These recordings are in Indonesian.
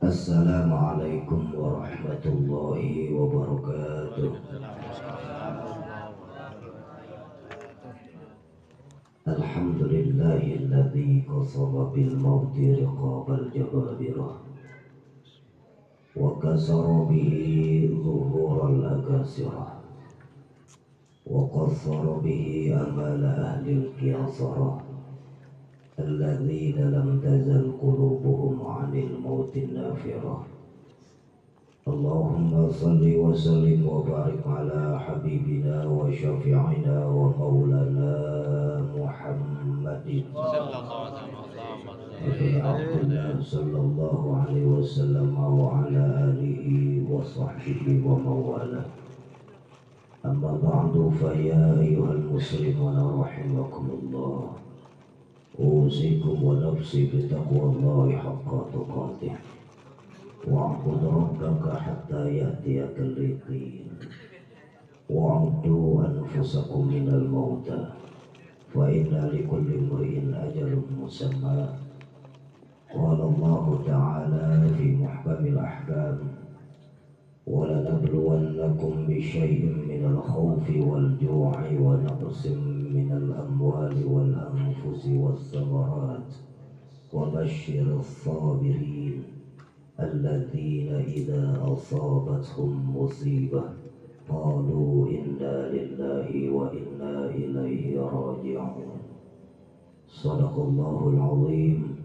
Assalamualaikum warahmatullahi wabarakatuh. Alhamdulillahilladzi qasama bil mauti riqabal jababirah wa kasara bihi zuhural akasirah wa qassara bihi amala ahlil qiyasarah alladzina lam tazal qulubuhum 'anil mautin nafirah. Allahumma salli wa sallim wa barik ala habibina wa syafi'ina wa maulana Muhammadin Abdullah sallallahu alaihi wasallam wa ala alihi wa sahbihi wa mawala. Amma ba'du, fa ya ayyuhal muslimuna rahimakumullah, usikum wa nafsi bi taqwallahi haqqa tuqatih wa'bud rabbaka hatta ya'tiyakal yaqin wa'udu anfusakum minal mauta fa inna likulli imri'in ajalun musamma. Qala Allah ta'ala fi muhkamil ahkam wa lanabluwannakum bisyai'in minal khawfi wal ju'i wa naqsim minal amwali wal anfusi was samarat wa basyiril sabirin alladzina idza asabathum musibah qalu inna lillahi wa inna ilaihi raji'un. Sadaqallahul azim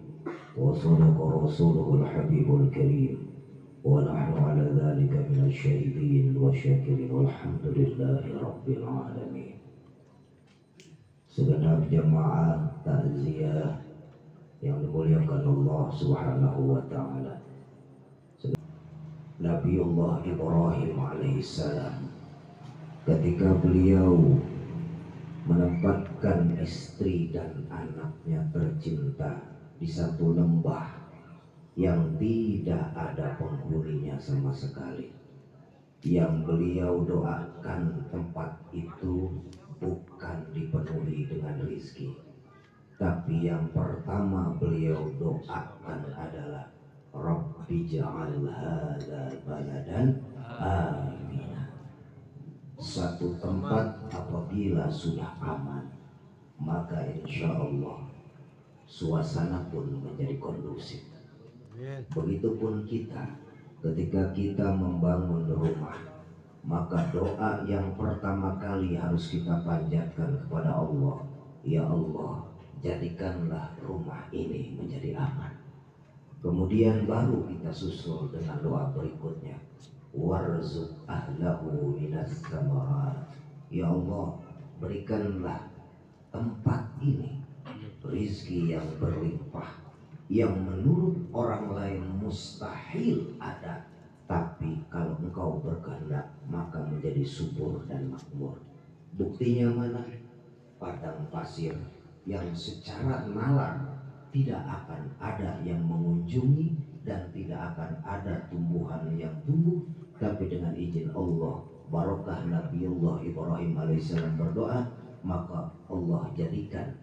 wa sadaqa rasuluhul habibul karim wa nahnu ala dzalika minasy syahidin wa syakirin walhamdulillahi rabbil alamin. Segenap jamaah takziah yang dimuliakan Allah Subhanahu wa taala, Nabiullah Ibrahim alaihissalam ketika beliau menempatkan istri dan anaknya tercinta di satu lembah yang tidak ada penghuninya sama sekali, yang beliau doakan tempat itu bukan dipenuhi dengan rizki, tapi yang pertama beliau doakan adalah Rabbi ja'al hadza baladan aminah. Satu tempat apabila sudah aman, maka insya Allah suasana pun menjadi kondusif. Begitupun kita, ketika kita membangun rumah, maka doa yang pertama kali harus kita panjatkan kepada Allah, ya Allah, jadikanlah rumah ini menjadi aman. Kemudian baru kita susul dengan doa berikutnya, warzuq ahlahu minas samarat. Ya Allah, berikanlah tempat ini rizki yang berlimpah, yang menurut orang lain mustahil ada, tapi kalau engkau berkehendak maka menjadi subur dan makmur. Buktinya mana? Padang pasir yang secara nalar tidak akan ada yang mengunjungi dan tidak akan ada tumbuhan yang tumbuh, tapi dengan izin Allah, barokah Nabiullah Ibrahim alaihissalam berdoa, maka Allah jadikan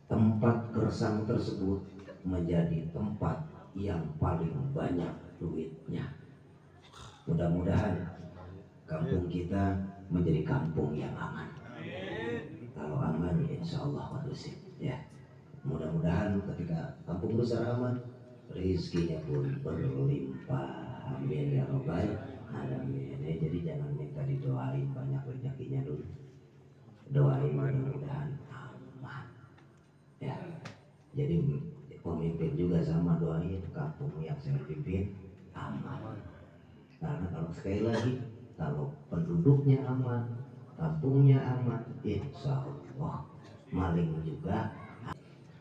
tempat gersang tersebut menjadi tempat yang paling banyak duitnya. Mudah-mudahan kampung kita menjadi kampung yang aman. Kalau aman, insya Allah kondusif ya. Mudah-mudahan ketika kampung besar aman, rizkinya pun berlimpah. Amin ya rabbal alamin. Jadi jangan minta didoain banyak rezekinya dulu, doain mudah-mudahan aman ya. Jadi pemimpin juga sama, doain kampung yang saya pimpin aman. Karena kalau sekali lagi, kalau penduduknya aman, kampungnya aman, insya Allah maling juga.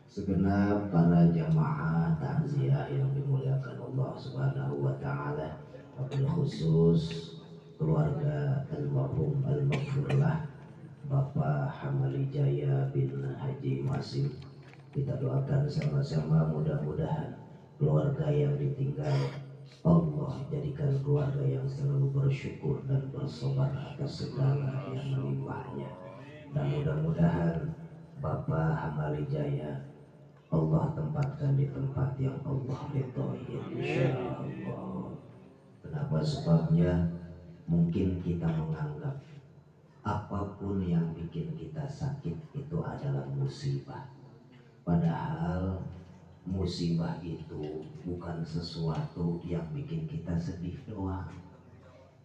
Segenap para jamaah takziah yang dimuliakan Allah Subhanahu wa taala, wabil khusus keluarga almarhum al-maghfurlah Bapak Hamali Jaya bin Haji Masim, kita doakan sama-sama mudah-mudahan keluarga yang ditinggal Allah jadikan keluarga yang selalu bersyukur dan bersabar atas segala yang menimpanya. Dan mudah-mudahan Bapak Hamali Jaya Allah tempatkan di tempat yang Allah ridhoi, insyaallah. Apa sebabnya? Mungkin kita menganggap apapun yang bikin kita sakit itu adalah musibah. Padahal musibah itu bukan sesuatu yang bikin kita sedih doang.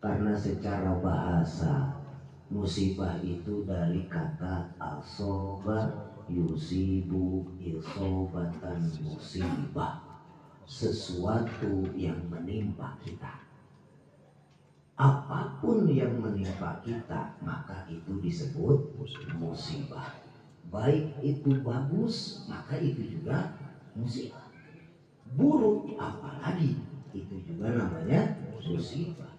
Karena secara bahasa musibah itu dari kata asoba yusibu isobatan musibah, sesuatu yang menimpa kita. Apapun yang menimpa kita maka itu disebut musibah. Baik itu bagus maka itu juga musibah. Buruk apalagi itu juga namanya musibah.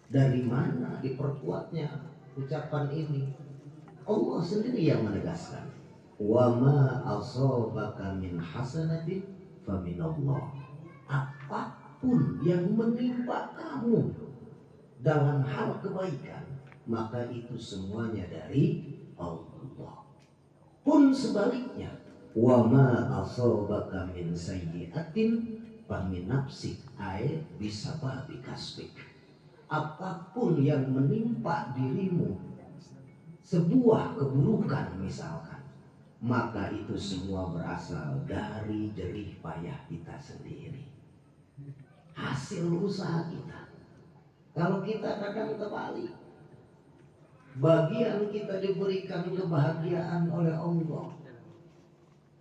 Dari mana diperkuatnya ucapan ini? Allah sendiri yang menegaskan, wa ma asabaka min hasanatin faminallah. Apapun yang menimpa kamu dalam hal kebaikan maka itu semuanya dari Allah. Pun sebaliknya, wa ma asabaka min sayyi'atin famin nafsik, ay bisababi kasbik. Apapun yang menimpa dirimu, sebuah keburukan misalkan, maka itu semua berasal dari jerih payah kita sendiri, hasil usaha kita. Kalau kita kadang terbalik, bagian kita diberikan kebahagiaan oleh Allah,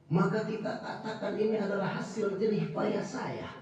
maka kita katakan ini adalah hasil jerih payah saya.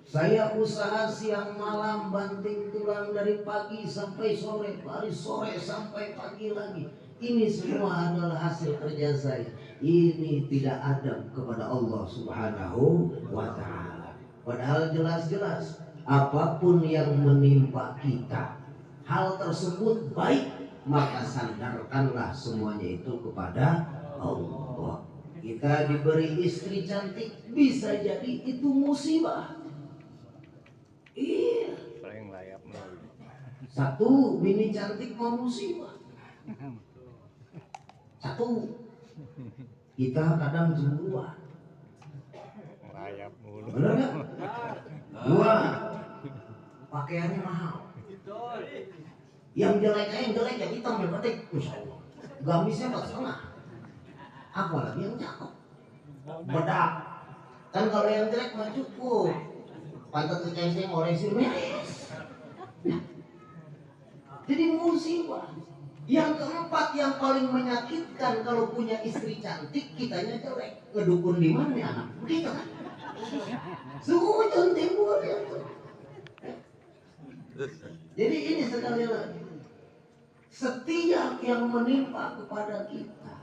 Saya usaha siang malam banting tulang dari pagi sampai sore, dari sore sampai pagi lagi. Ini semua adalah hasil kerja saya. Ini tidak adab kepada Allah Subhanahu wa ta'ala. Padahal jelas-jelas apapun yang menimpa kita, hal tersebut baik, maka sandarkanlah semuanya itu kepada Allah. Kita diberi istri cantik, bisa jadi itu musibah. Iya. Satu bini cantik mau musibah. Satu kita kadang cemburuan. Merayap mulu. Benar nggak? Dua pakaiannya mahal. Yang jelek yang hitam yang batik, Masya Allah. Gamisnya 4,5. Apalagi yang cakep. Bedak. Kan kalau yang jelek mah cukup. Pantat keceng olesi beres. Jadi musibah. Yang keempat yang paling menyakitkan kalau punya istri cantik, kitanya jelek. Ngedukun di mana ya anak? Begitu kan? Sujud timbul ya. Jadi ini sekali lagi, setiap yang menimpa kepada kita,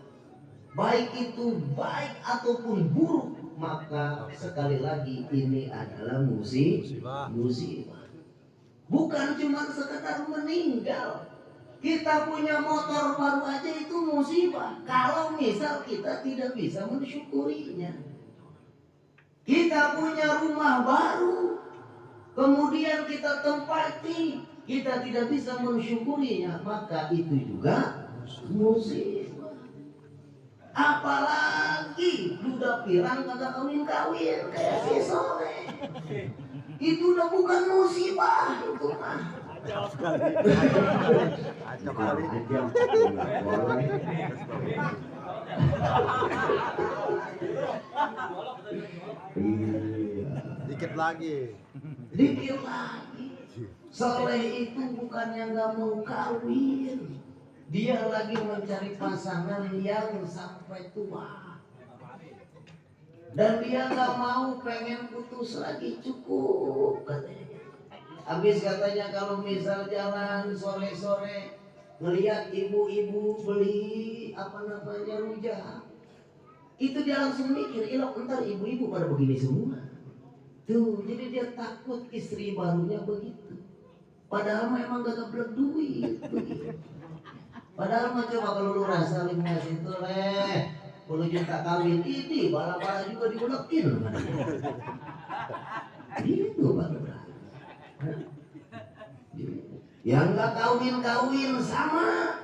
baik itu baik ataupun buruk, maka sekali lagi ini adalah musibah. Bukan cuma sekedar meninggal. Kita punya motor baru aja itu musibah. Kalau misal kita tidak bisa mensyukurinya. Kita punya rumah baru, kemudian kita tempati, kita tidak bisa mensyukurinya, maka itu juga musibah. Apalagi duda pirang kagak kawin-kawin kayak si Soleh. Itu udah bukan musibah, itu mah. Ajab kali. Dikit lagi. Soleh itu bukannya nggak mau kawin, dia lagi mencari pasangan yang sampai tua. Dan dia nggak mau, pengen putus lagi, cukup katanya. Habis katanya kalau misal jalan sore-sore ngelihat ibu-ibu beli rujak, itu dia langsung mikir, ilah ntar ibu-ibu pada begini semua. Tuh, jadi dia takut istri barunya begitu. Padahal memang gak kebelet duit begitu. Padahal mah coba kalau lu rasa 5 itu 10 juta kawin, ini bala-bala juga diulekin. Gitu baru. Yang gak kawin-kawin sama.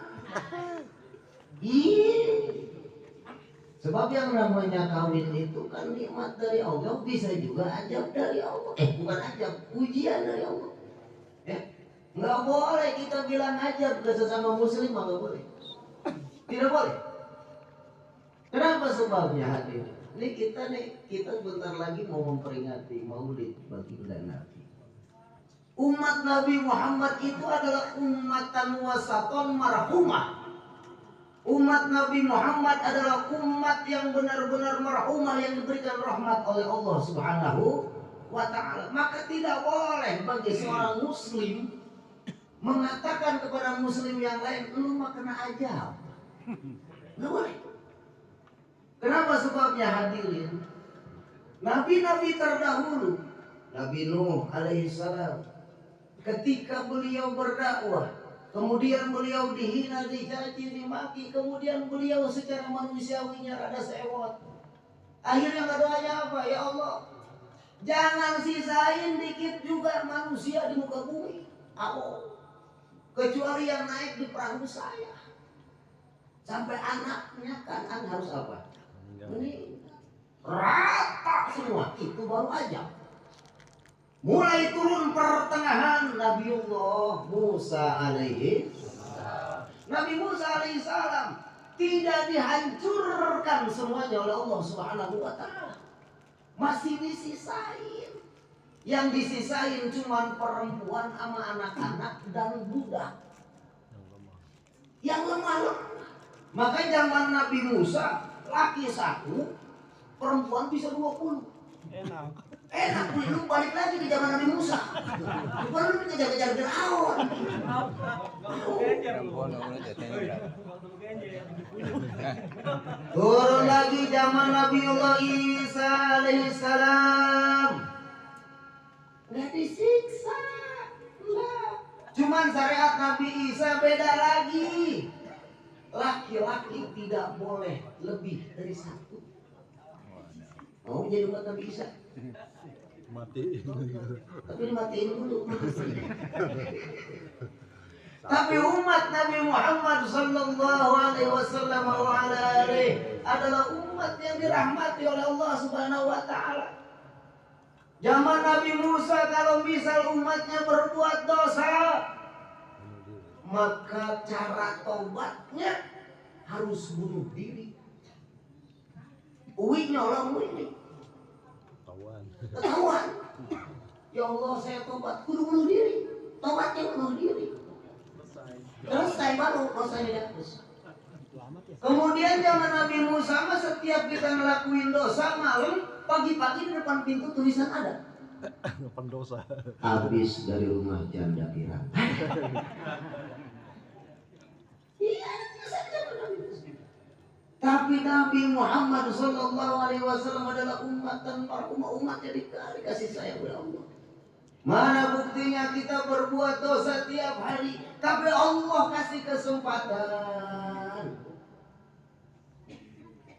Sebab yang namanya kawin itu kan nikmat dari Allah, bisa juga ajab dari Allah. Bukan ajab, ujian dari Allah. Nggak boleh kita bilang aja ke sesama muslim, nggak boleh. Tidak boleh. Kenapa sebabnya hadirin? Ini kita bentar lagi mau memperingati Maulid baginda Nabi. Umat Nabi Muhammad itu adalah ummatan wasaton marhumah. Umat Nabi Muhammad adalah umat yang benar-benar marhumah, yang diberikan rahmat oleh Allah Subhanahu wa ta'ala. Maka tidak boleh bagi seorang muslim mengatakan kepada muslim yang lain, lu mah kena ajab. Nggak boleh. Kenapa sebabnya hadirin? Nabi-nabi terdahulu, Nabi Nuh alaihissalam, ketika beliau berdakwah, kemudian beliau dihina, dicaci, dimaki, kemudian beliau secara manusiawinya rada sewot. Akhirnya doanya apa? Ya Allah, jangan sisain dikit juga manusia di muka bumi. Aku, kecuali yang naik di perahu saya. Sampai anaknya Kanan harus apa? Ini rata semua, itu baru aja. Mulai turun pertengahan Nabiullah Musa alaihi salam. Nabi Musa alaihi salam tidak dihancurkan semuanya oleh Allah Subhanahu wa ta'ala. Masih disisain. Yang disisain cuma perempuan sama anak-anak dan budak. Yang lemah-lemah. Maka zaman Nabi Musa, laki 1, perempuan bisa 20. Enak lu balik lagi ke zaman Nabi Musa. Bukan lu kejar-kejar Firaun. Turun lagi zaman Nabiullah Isa alaihissalam. Nggak disiksa. Enggak. Cuman syariat Nabi Isa beda lagi. Laki-laki tidak boleh lebih dari 1. Mau jadi umat Nabi Isa? Mati. Tapi dimatiin dulu. Tapi umat Nabi Muhammad sallallahu alaihi wasallam adalah umat yang dirahmati oleh Allah Subhanahu wa ta'ala. Zaman Nabi Musa, kalau misal umatnya berbuat dosa, maka cara taubatnya harus bunuh diri. Uwi nyolong ini. Ketahuan. Ya Allah, saya tobat, kudu bunuh diri. Tobatnya bunuh diri. Selesai baru dosanya dihapus. Kemudian zaman Nabi Musa, setiap kita ngelakuin dosa malam, pagi-pagi di depan pintu tulisan ada. Pendosa. Habis dari rumah janda pirang. Iya, tapi Nabi Muhammad sallallahu alaihi wasallam adalah umat yang dikasih sayang oleh Allah. Mana buktinya kita berbuat dosa tiap hari, tapi Allah kasih kesempatan.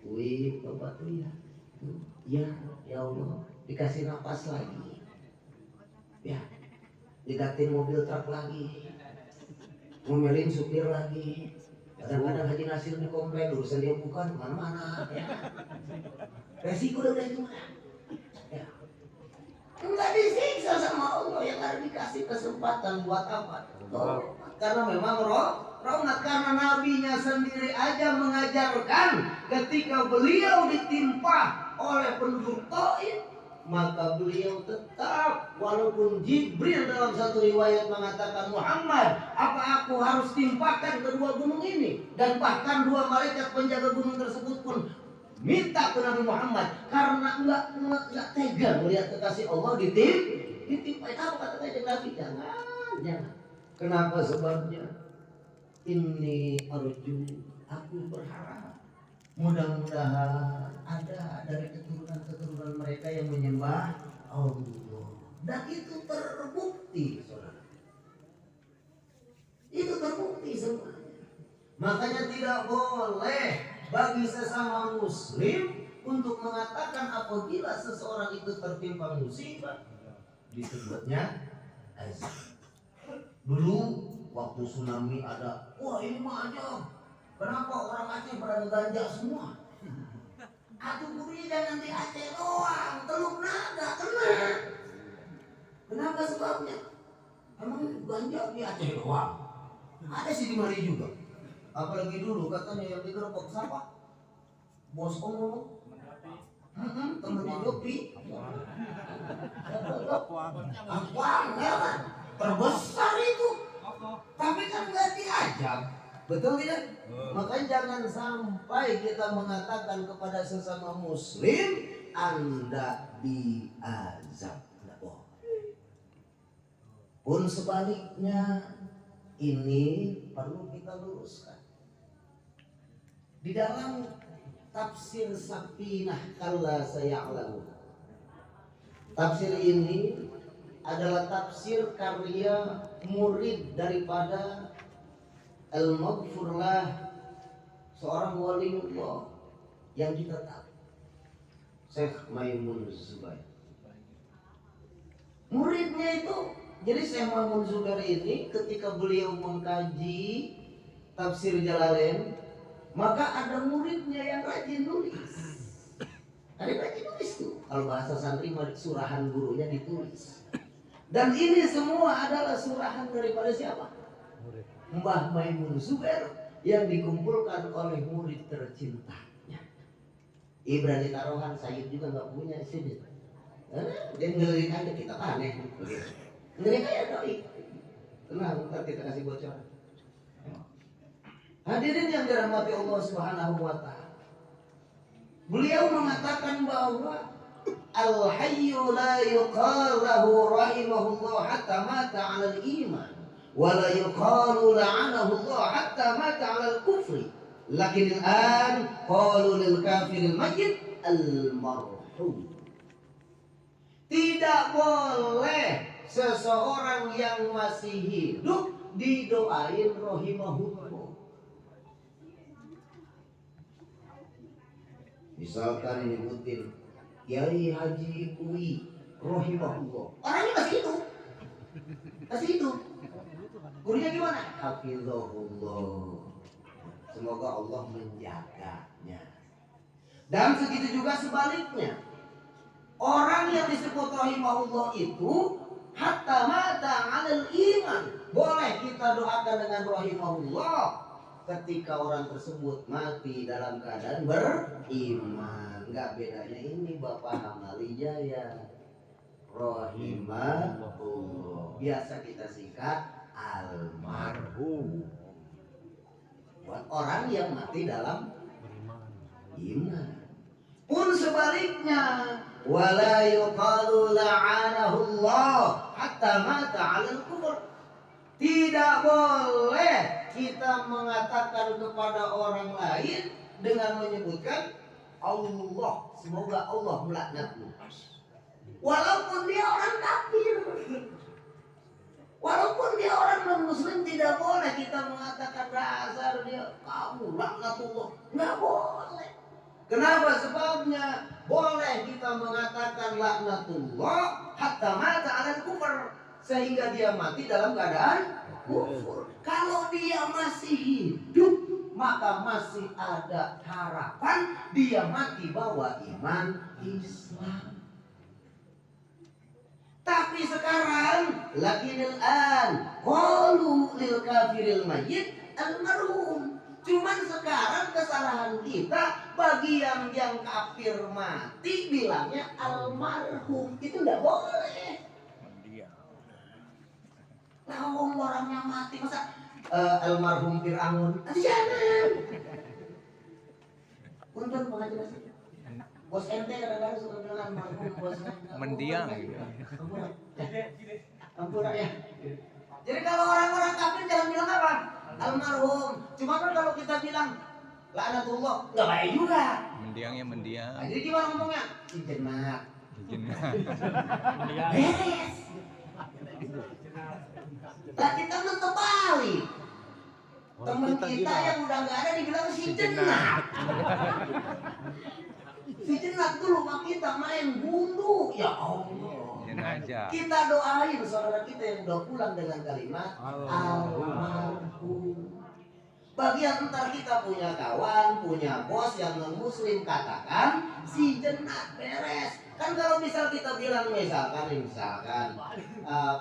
Wih, tobat lihat. Ya, ya Allah, dikasih napas lagi. Ya, digantiin mobil truk lagi. Ngomelin supir lagi. Kadang-kadang Haji Nasir di komplain, urusan dia bukan kemana-mana. Ya. Resiko udah itu. Ya. Enggak disiksa sama Allah, yang harus dikasih kesempatan buat apa? Oh, karena memang rahmat, karena nabinya sendiri aja mengajarkan ketika beliau ditimpa oleh penduduk Taif, maka beliau tetap, walaupun Jibril dalam satu riwayat mengatakan, Muhammad, apa aku harus timpakan kedua gunung ini? Dan bahkan 2 malaikat penjaga gunung tersebut pun minta ke Nabi Muhammad karena enggak tega melihat kekasih Allah ditimpa. Apa kata Nabi? Jangan. Kenapa sebabnya? Ini arju, aku berharap mudah-mudahan ada dari keturunan mereka yang menyembah Allah. Dan itu terbukti, saudara. Itu terbukti semuanya. Makanya tidak boleh bagi sesama muslim untuk mengatakan apabila seseorang itu tertimpa musibah, disebutnya azab. Dulu waktu tsunami ada, wah ini mah aja. Kenapa orang Aceh pada ngeganja semua? Atuh kudunya jangan di Aceh doang, Teluk Naga kena. Kenapa sebabnya? Emang ganja di Aceh doang? Ada sih di Mari juga. Apalagi dulu katanya yang digerebek siapa? Bos Om. Temennya Jopi. Akuang ya kan? Terbesar itu. Tapi kan nggak diajak. Betul tidak? Makanya jangan sampai kita mengatakan kepada sesama muslim Anda diazab. Pun sebaliknya ini perlu kita luruskan. Di dalam tafsir Safinah Kalla Saya'lamun, tafsir ini adalah tafsir karya murid daripada Al-Maghfurlah, seorang waliullah yang kita tahu, Syekh Maimun Zubair. Muridnya itu, jadi Syekh Maimun Zubair ini ketika beliau mengkaji tafsir Jalalain, maka ada muridnya yang rajin nulis. Ada yang rajin nulis tuh. Kalau bahasa santri surahan gurunya ditulis. Dan ini semua adalah surahan daripada siapa? Mbah Maimun Zubair yang dikumpulkan oleh murid tercintanya. Ibrani Tarohan Sayyid juga nggak punya sini. Dia ngelirik aja kita aneh. Ngelirik aja doi. Tenang, ntar kita kasih bocoran. Hadirin yang dirahmati Allah Subhanahu wa taala. Beliau mengatakan bahwa al-hayyu la yuqal lahu rahimahullah hatta mata 'ala al-iman wa la yuqalu la'anahu Allah hatta mata 'ala al-kufri. Lakin al-an qalu lil kafir al-mayyit al-marhum. Tidak boleh seseorang yang masih hidup didoain rahimahullah. Misalkan nyebutin Kiai Haji Kui rahimahullah, orangnya masih hidup, gurunya gimana? Hafizahullah, semoga Allah menjaganya. Dan segitu juga sebaliknya, orang yang disebut rahimahullah itu hatta mata 'alal iman, boleh kita doakan dengan rahimahullah ketika orang tersebut mati dalam keadaan beriman. Enggak bedanya ini Bapak Hamali Jaya rahimahullah, biasa kita singkat almarhum, buat orang yang mati dalam iman. Pun sebaliknya, wala yuqalu la'anahullah hatta mata 'alal kufur. Tidak boleh kita mengatakan kepada orang lain dengan menyebutkan Allah, semoga Allah melaknatmu, walaupun dia orang kafir, walaupun dia orang non muslim. Tidak boleh kita mengatakan dasar dia, kamu laknatullah, nggak boleh. Kenapa? Sebabnya boleh kita mengatakan laknatullah hatta mata 'alal kufur, sehingga dia mati dalam keadaan kufur. Kalau dia masih hidup, maka masih ada harapan dia mati bawa iman Islam. Tapi sekarang lakinil an qalu lil kafiril mayyit almarhum. Cuman sekarang kesalahan kita, bagi yang kafir mati bilangnya almarhum. Itu enggak boleh. Tahu orangnya mati, masa almarhum Fir'aun? Jangan. Punten pengajian saja. Bos ente kadang-kadang suka bilang almarhum bosnya. Mendiang. Ampun ya. Jadi kalau orang-orang kafir jangan bilang apa? Almarhum. Cuma kan kalau kita bilang laknatullah, nggak baik juga. Mendiangnya mendiang. Nah, jadi gimana ngomongnya? Jenak. Mendiang. Beres. Lah kita nutup balik. Temen kita yang udah nggak ada dibilang si jenak. Si jenak tuh rumah kita main gundu. Ya Allah. Jenazah. Kita doain saudara kita yang udah pulang dengan kalimat almarhum. Bagian ntar kita punya kawan, punya bos yang non-muslim, katakan si jenat beres. Kan kalau misal kita bilang misalkan Pak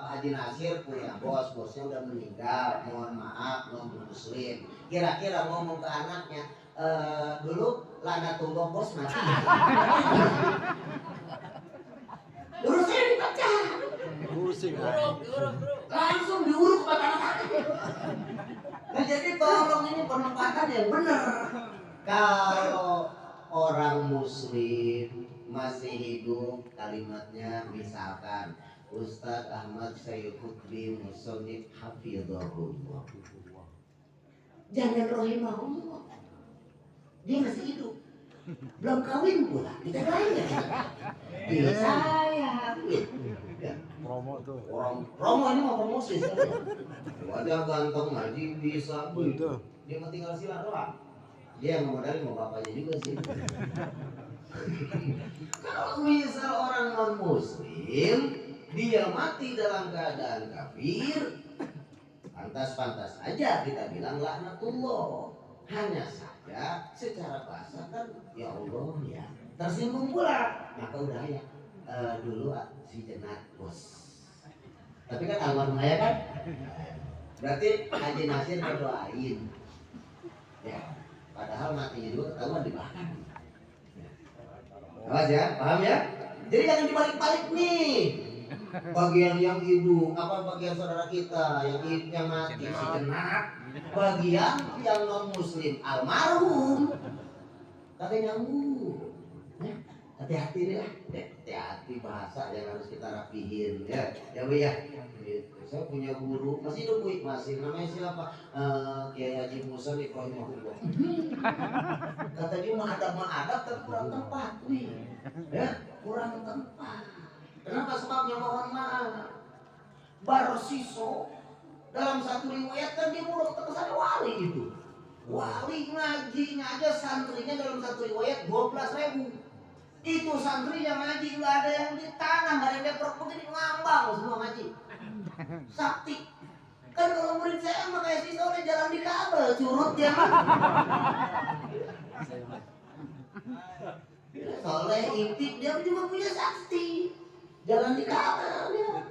Haji Nasir punya bosnya udah meninggal, mohon maaf non-muslim. Kira-kira ngomong ke anaknya, dulu lanatullah bos mati. Dulu saya dibaca. Langsung diuruk pada anak-anak. Nah jadi tolong ini penempatan yang benar. Kalau orang muslim masih hidup, kalimatnya misalkan Ustadz Ahmad Syaikhutri Musonib Hafidhahullah, jangan rahimahullah, dia masih hidup, belum kawin pula, kita kaya. Iya saya promo tuh. Promo ini mau promosi sekali. Wajah ganteng ngaji bisa begitu. Dia mah tinggal sila doang. Dia yang modalin mau bapaknya juga sih. Kalau misal orang non muslim dia mati dalam keadaan kafir, pantas-pantas aja kita bilang laknatullah. Hanya saja secara bahasa kan ya Allah ya tersinggung pula. Maka udah ya dulu si jenat bos. Tapi kan almarhum ayah kan, berarti Haji Nasir berdoain, ya. Padahal matinya juga ketahuan di belakang. Awas ya, paham ya? Jadi jangan dibalik-balik nih. Bagian yang hidup, bagian saudara kita yang mati si jenat, bagian yang non muslim almarhum, katanya nyambung. Ya. Hati-hati deh, hati-hati bahasa yang harus kita rapihin ya, ya Bu ya. Saya punya guru masih hidup Bu, masih namanya siapa? Kiai Haji Musa nih rahimahullah. Kata dia menghadap tapi kurang tempat nih, ya kurang tempat. Kenapa? Sebabnya mohon maaf. Barsiso dalam satu riwayat kan dia mudah terkesan wali itu. Wali ngajinya aja santrinya dalam satu riwayat 12.000. Itu santri yang ngaji nggak ada yang ditanam, nggak ada yang deprok begini ngambang semua ngaji. Sakti. Kan kalau murid saya mah kayak si Soleh jalan di kabel curut dia. Soleh intik dia juga punya sakti. Jalan di kabel dia.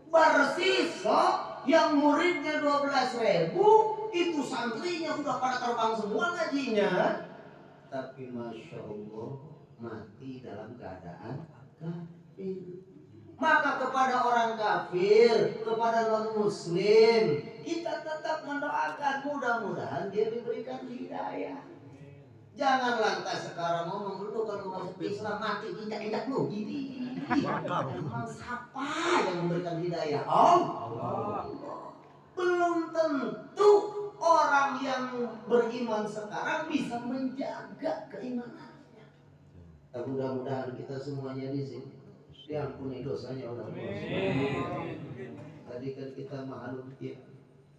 Barsiso yang muridnya 12.000 itu santrinya udah pada terbang semua ngajinya. Tapi Masya Allah mati dalam keadaan kafir. Maka kepada orang kafir, kepada non muslim, kita tetap mendoakan mudah-mudahan dia diberikan hidayah. Jangan lantas sekarang ngomong dulu kalau masuk Islam mati injak-injak lu gini. Memang siapa yang memberikan hidayah? Allah. Belum tentu orang yang beriman sekarang bisa menjaga keimanannya. Mudah-mudahan kita semuanya di sini diampuni dosanya oleh Allah. Tadi kan kita ma'alum ya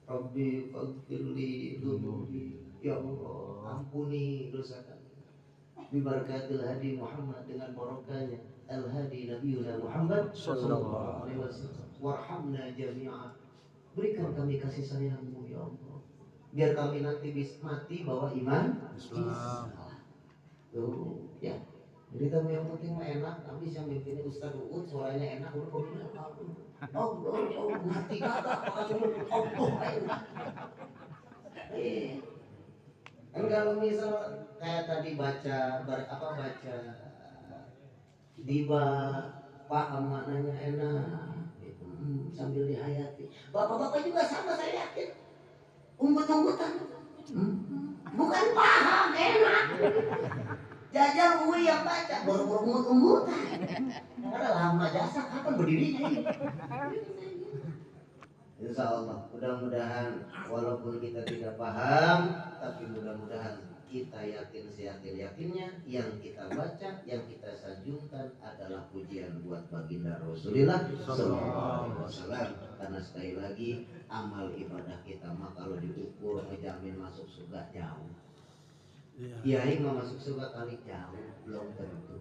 Rabbi faghfirli dhunubi, ya Allah ampuni dosa kami. Bibarakatil hadi Muhammad, dengan barokahnya al-hadi Nabiuna Muhammad sallallahu alaihi wasallam. Warhamna jami'an, berikan kami kasih sayang-Mu ya Allah, biar kami nanti bisa mati bawa iman Islam. Tuh ya. Jadi kamu yang penting mah enak, habis yang mimpin Ustaz Uud suaranya enak, udah komentar Allah mati kagak, Allah kan kalau misal kayak tadi baca diba paham maknanya enak gitu, sambil dihayati. Bapak-bapak juga sama saya yakin, umpet-umpetan bukan paham enak. Jajal gue yang baca, baru-baru umut-umutan. Karena lama jasa, kapan berdirinya ini? Insya Allah, mudah-mudahan walaupun kita tidak paham, tapi mudah-mudahan kita yakin seyakin-yakinnya yang kita baca, yang kita sanjungkan adalah pujian buat baginda Rasulullah sallallahu alaihi wasallam. Karena sekali lagi amal ibadah kita mah kalau diukur menjamin masuk surga jauh. Kiai mau masuk surga kali jauh belum tentu.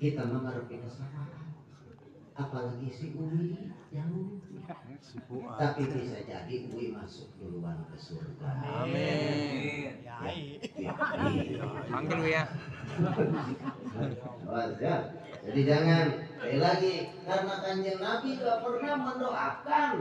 Kita mah ngarepin syafaat. apalagi si Uwi yang tapi bisa jadi Uwi masuk duluan ke surga. Amin. Panggil ya. Wajar. Jadi jangan sekali lagi, karena Kanjeng Nabi gak pernah mendoakan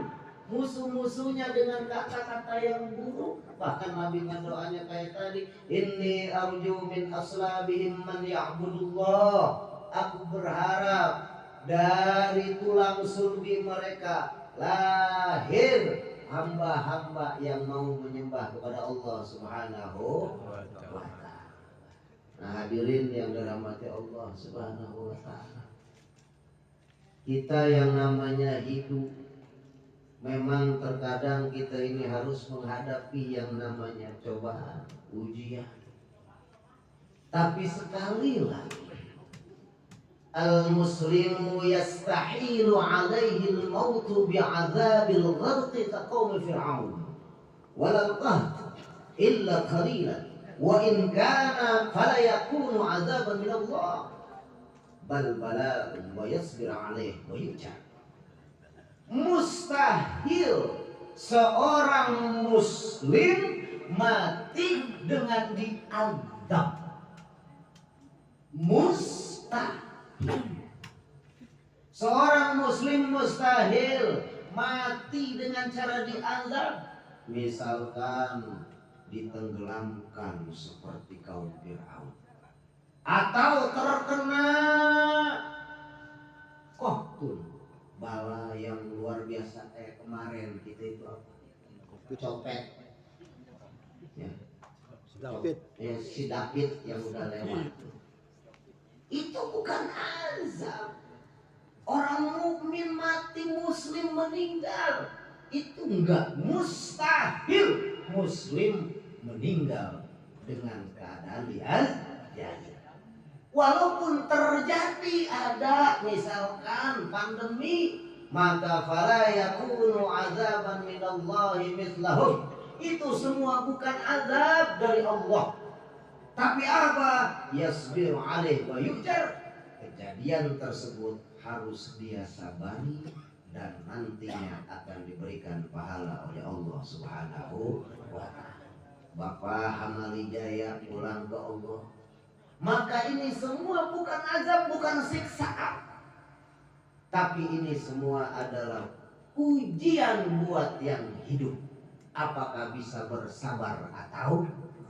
musuh-musuhnya dengan kata-kata yang buruk. Bahkan Nabi mendoanya kayak tadi, inni arju min aslabihim man ya'budullah. Aku berharap dari tulang sulbi mereka lahir hamba-hamba yang mau menyembah kepada Allah Subhanahu wa ta'ala. Nah, hadirin yang dirahmati Allah Subhanahu wa ta'ala, kita yang namanya hidup, memang terkadang kita ini harus menghadapi yang namanya cobaan, ujian. Tapi sekali lagi, al-muslimu yastahilu alaihi al-mautu bi'adzabil gharqi kaqaumi fir'aun walal qahd illa qalilan wa in kana fala yakunu 'adzaban min Allah bal bala'un wa yasbir 'alaihi wa yujar. Mustahil seorang muslim mati dengan diazab. Mustahil. Seorang muslim mustahil mati dengan cara diazab. Misalkan ditenggelamkan seperti kaum Fir'aun, atau terkena kohtun, bala yang luar biasa kayak kemarin kita itu apa? Copet. Ya. Si David yang udah lewat. Itu bukan azab. Orang mukmin mati, muslim meninggal, itu enggak mustahil muslim meninggal dengan keadaan diazab. Walaupun terjadi ada misalkan pandemi, maka fala yakunu azaban minallahi mithlahum. Itu semua bukan azab dari Allah. Tapi apa? Yasbiru alaih wa yujar. Kejadian tersebut harus dia sabari dan nantinya akan diberikan pahala oleh Allah Subhanahu wa ta'ala. Bapak Hamali Jaya pulang ke Allah. Maka ini semua bukan azab, bukan siksaan. Tapi ini semua adalah ujian buat yang hidup. Apakah bisa bersabar atau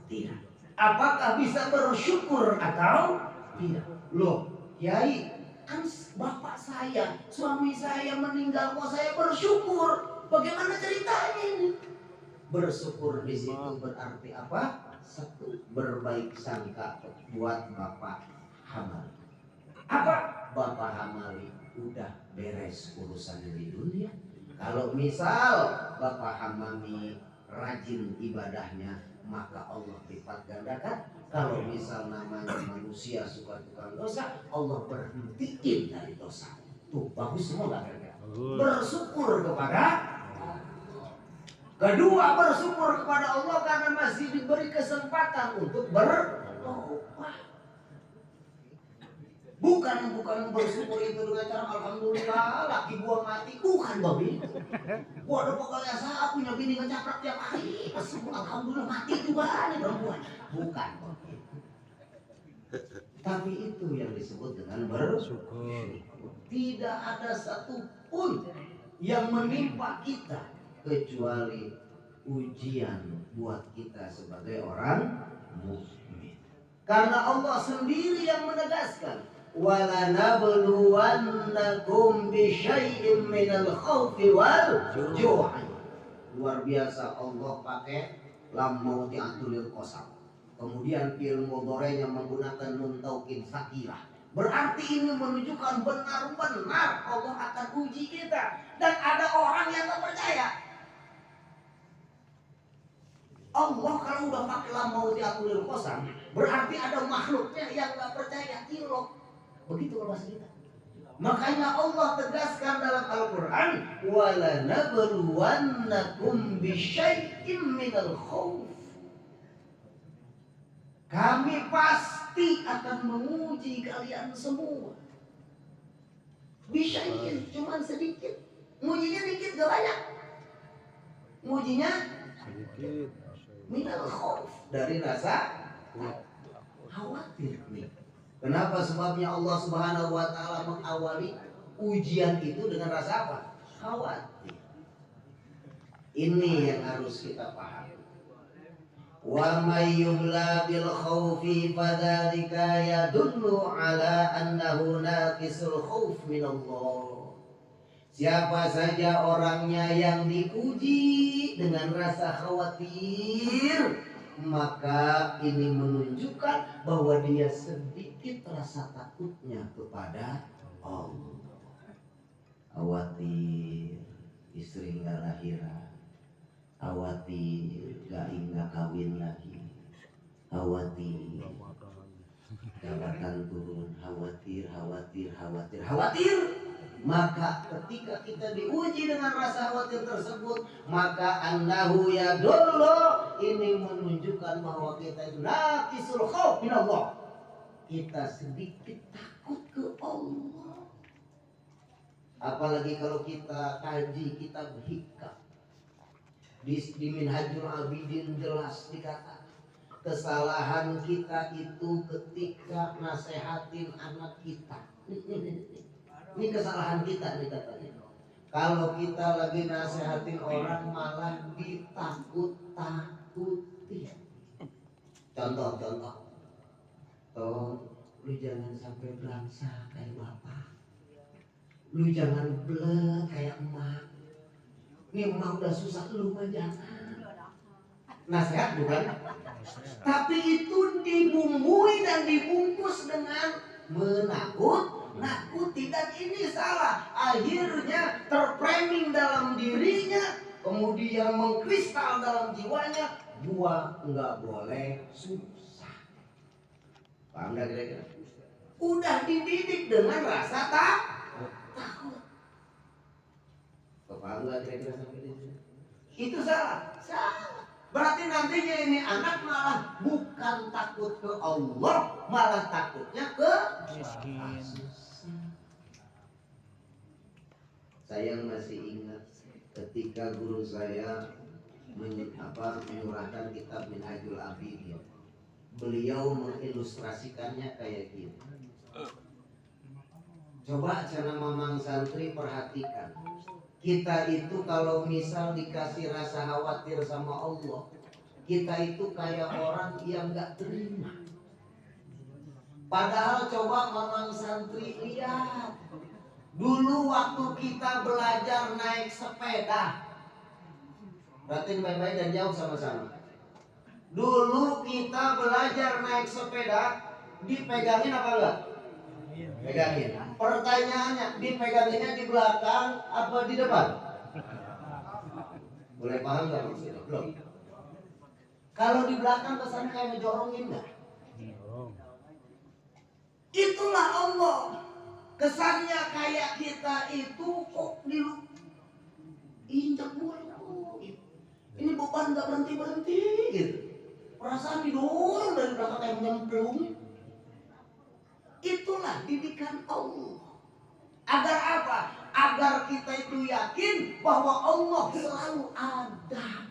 tidak? Apakah bisa bersyukur atau tidak? Loh, Kiai, kan bapak saya, suami saya meninggal, kok saya bersyukur? Bagaimana ceritanya ini? Bersyukur di situ berarti apa? Satu, berbaik sangka buat Bapak Hamali. Apa? Bapak Hamali udah beres urusan di dunia. Kalau misal Bapak Hamali rajin ibadahnya, maka Allah lipat gandakan. Kalau misal namanya manusia suka tukang dosa, Allah berhentiin dari dosa. Tuh bagus semua gak kira-kira? Bersyukur kepada kedua, bersyukur kepada Allah karena masih diberi kesempatan untuk bertobat. Bukan bersyukur itu dengan cara alhamdulillah laki gua mati, bukan begitu. Gua ada pokoknya saya punya bini ngecaprak tiap hari, alhamdulillah mati juga nih perempuan. Bukan begitu. Tapi itu yang disebut dengan bersyukur. Tidak ada satupun yang menimpa kita kecuali ujian buat kita sebagai orang mukmin. Karena Allah sendiri yang menegaskan, wala nabluwannakum bisyai'im minal khawfi wal ju'i. Luar biasa, Allah pakai lam mauti atulil qasam. Kemudian fi'il mudhari'nya menggunakan nun taukid sakirah. Berarti ini menunjukkan benar-benar Allah akan uji kita. Dan ada orang yang tak percaya. Allah kalau udah pakai lam mauti atulil qasam, berarti ada makhluknya yang tak percaya, ilok. Begitu kalau bahasa kita. Makanya Allah tegaskan dalam Al-Quran, wala nabluwannakum bisyai'im minal khawf. Kami pasti akan menguji kalian semua. Bisyai'in, cuma sedikit. Mujinya dikit gak banyak. Mujinya sedikit. minal khauf, dari rasa khawatir nih. Kenapa? Sebabnya Allah Subhanahu wa taala mengawali ujian itu dengan rasa apa? Khawatir. Ini yang harus kita pahami. Wa may yumla bil khaufi fadzalika yadullu ala annahu naqisul khauf min Allah. Siapa saja orangnya yang diuji dengan rasa khawatir, maka ini menunjukkan bahwa dia sedikit rasa takutnya kepada Allah. Khawatir istri nggak lahiran, khawatir nggak kawin lagi, khawatir jabatan turun, khawatir. Maka ketika kita diuji dengan rasa khawatir tersebut, maka annahu yadullu, ini menunjukkan bahwa kita itu naqisul khauf min Allah. Kita sedikit takut ke Allah. Apalagi kalau kita kaji kitab hikam. Di Minhajul Abidin jelas dikatakan kesalahan kita itu ketika nasehatin anak kita. Ini kesalahan kita nih katanya. Kalau kita lagi nasehatin orang malah ditakut-takuti. Contoh. Lu jangan sampai belangsa kayak bapak. Lu jangan blek kayak emak. Ini emak udah susah, lu mah jangan. Nasihat bukan? Tapi itu dibumbui dan dibungkus dengan nakuti, dan ini salah. Akhirnya terframing dalam dirinya, kemudian mengkristal dalam jiwanya, gua nggak boleh susah. Paham nggak kira-kira? Udah dididik dengan rasa takut. Paham nggak kira-kira sampai di sini? Itu salah. Berarti nantinya ini anak malah bukan takut ke Allah, malah takutnya ke miskin. Saya masih ingat ketika guru saya menyurahkan kitab Minhajul Abidin. Beliau mengilustrasikannya kayak gini. Coba cara mamang santri perhatikan. Kita itu kalau misal dikasih rasa khawatir sama Allah, kita itu kayak orang yang gak terima. Padahal coba mamang santri lihat, dulu waktu kita belajar naik sepeda, perhatiin baik-baik dan jauh sama-sama. Dulu kita belajar naik sepeda, dipegangin apa enggak? Pegangin. Pertanyaannya, dipeganginnya di belakang apa di depan? Boleh paham nggak maksudnya? Belum. Kalau di belakang kesannya kayak ngejorongin nggak? Itulah Allah. Kesannya kayak kita itu kok diinjak mulu. Ini beban nggak berhenti gitu. Perasaan didorong dari belakang kayak nyemplung. Itulah didikan Allah. Agar apa? Agar kita itu yakin bahwa Allah selalu ada.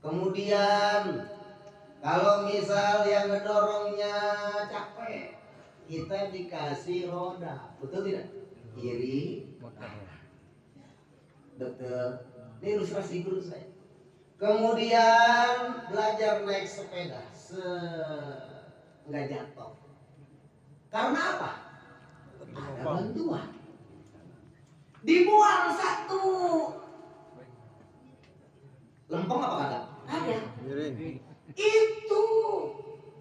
Kemudian kalau misal yang ngedorongnya capek, kita dikasih roda, betul tidak? Kiri, betul. Ini ilustrasi guru saya. Kemudian belajar naik sepeda, nggak jatuh. Karena apa? Ada bantuan. Dibuang satu. Lempeng apa kagak? Ada. Itu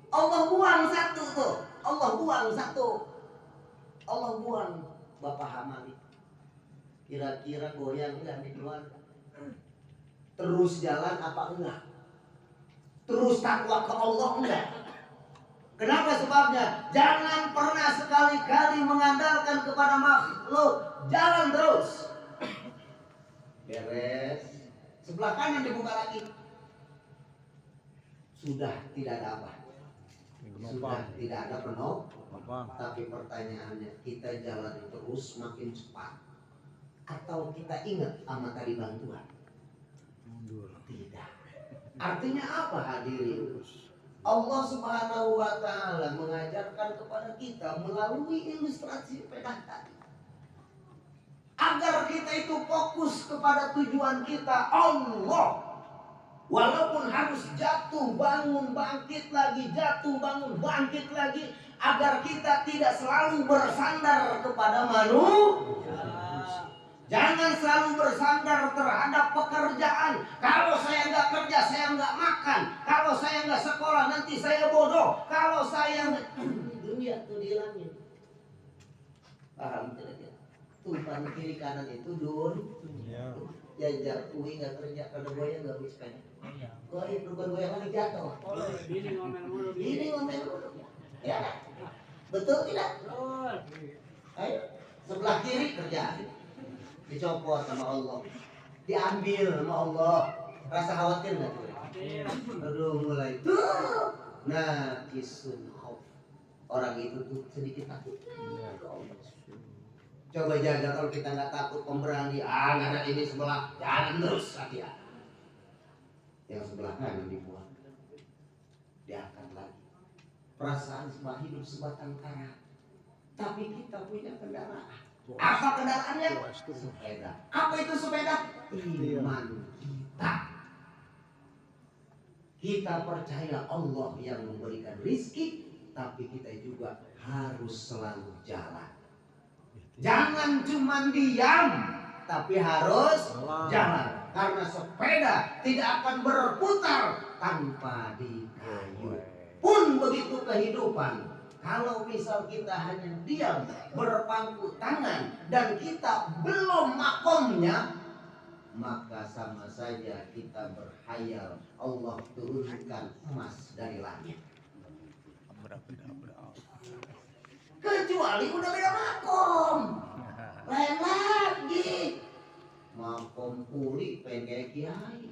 Allah buang satu tuh. Allah buang. Bapak Hamali. Kira-kira goyang enggak di keluarga? Terus jalan apa enggak? Terus takwa ke Allah enggak? Kenapa sebabnya? Jangan pernah sekali-kali mengandalkan kepada makhluk. Jalan terus. Beres. Sebelah kanan dibuka lagi. Sudah tidak ada apa? Sudah tidak ada penopang. Tapi pertanyaannya, kita jalan terus makin cepat atau kita ingat sama tali bantuan? Tidak. Artinya apa hadirin? Allah Subhanahu wa Ta'ala mengajarkan kepada kita melalui ilustrasi sepeda tadi, agar kita itu fokus kepada tujuan kita, Allah. Walaupun harus jatuh bangun bangkit lagi, jatuh bangun bangkit lagi, agar kita tidak selalu bersandar kepada manusia. Jangan selalu bersandar terhadap pekerjaan. Kalau saya nggak kerja, saya nggak makan. Kalau saya nggak sekolah, nanti saya bodoh. Kalau saya dunia tuh dihilangin. Paham tidak? Tumpan kiri kanan itu dun. Jajar kui nggak kerja, kalau goyang nggak bisa. Goyang bukan goyang lagi jatuh. Ini ngomel dulu. Ya, betul tidak? Ayo, sebelah kiri kerjaan. Dicopot sama Allah, diambil sama Allah. Rasa khawatir nggak tuh? Aduh, mulai tuh. Nah, kisun khauf. Orang itu tuh sedikit takut. Coba jaga kalau kita nggak takut, pemberani. Nggak ada ini sebelah, jalan terus hati-hati. Yang sebelah kanan dibuang, diangkat lagi. Perasaan sebuah hidup sebatang kara. Tapi kita punya kendaraan. Apa kendaraannya? Sepeda. Apa itu sepeda? Iman kita. Kita percaya Allah yang memberikan rizki, tapi kita juga harus selalu jalan. Jangan cuma diam, tapi harus jalan. Karena sepeda tidak akan berputar tanpa dikayu. Pun begitu kehidupan. Kalau misal kita hanya diam berpangku tangan dan kita belum makomnya, maka sama saja kita berhayal Allah turunkan emas dari langit. Kecuali udah beda makom, lain lagi. Makom kuli pengen kayak kiai.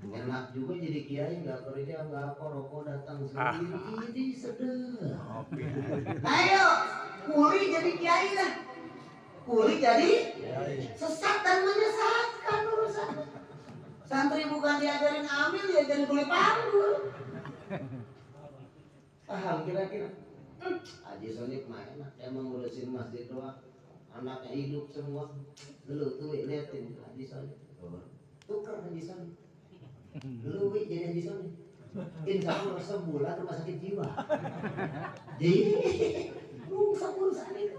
Enak juga jadi kiai, nggak kerja, nggak apa, rokok datang sendiri, ini sedap. Ayo, kuli jadi kiai lah. Kuli jadi sesat dan menyesatkan urusan. Santri bukan diajarin ambil, diajarin kuli panggul. Paham kira-kira? Haji Sonik mah enak, emang ngurusin masjid doang. Anaknya hidup semua. Dulu tuh liatin Haji Sonik. Tuker Haji Sonik. Dulu jadi Haji Sonik. Insya Allah sebulan rumah sakit jiwa. Jadi urusan itu.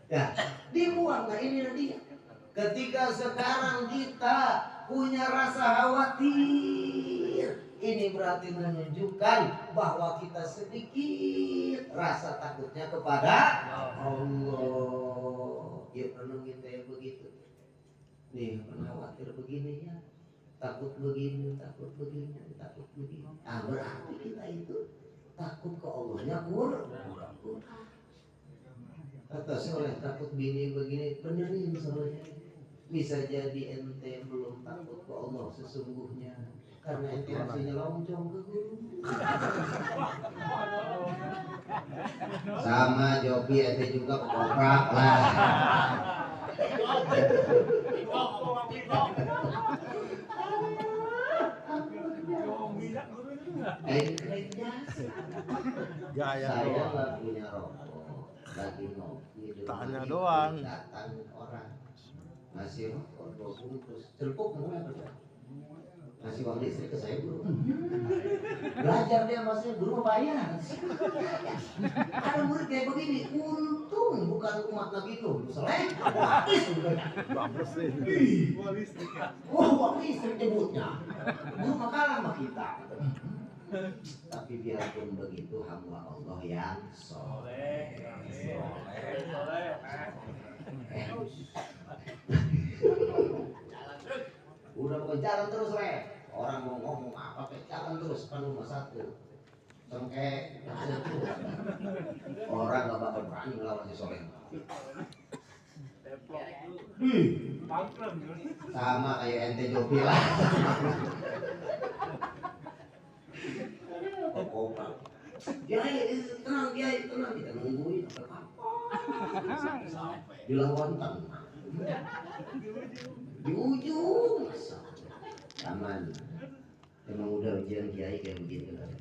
Ya, dibuang. Nah ini dia. Ketika sekarang kita punya rasa khawatir, ini berarti menunjukkan bahwa kita sedikit rasa takutnya kepada Allah. Ya renungin kayak begitu. Nih khawatir begini ya. Takut begini, takut begini, takut begini. Berarti kita itu takut ke Allahnya kurang. Kata soleh takut bini begini, benerin soleh. Bisa jadi ente belum takut ke Allah sesungguhnya, karena ente masih nyelonjong ke guru. Sama Jopi ente juga ketoprak lah. Saya nggak punya rokok, lagi ngopi, tanya doang. Datang orang ngasih rokok 2 bungkus, celupuk mulai berapa? Ngasih uang listrik ke saya guru. Belajar dia masih guru bayar. Ada murid kayak begini, untung bukan umat Nabi itu, selek, habis udah. Uang listrik nyebutnya. Guru makalah sama kita. Tapi biarpun begitu hamba Allah yang soleh. Udah bukan jalan terus le. Orang mau ngomong apa kayak jalan terus kan nomor 1. Cengkeh orang gak bakal berani melawan si soleh. Sama kayak ente Jopi lah. Kiai tenang, Kiai tenang, kita nungguin apa? Di Lawantang, di ujung, aman. Emang udah ujian Kiai kayak begini kan.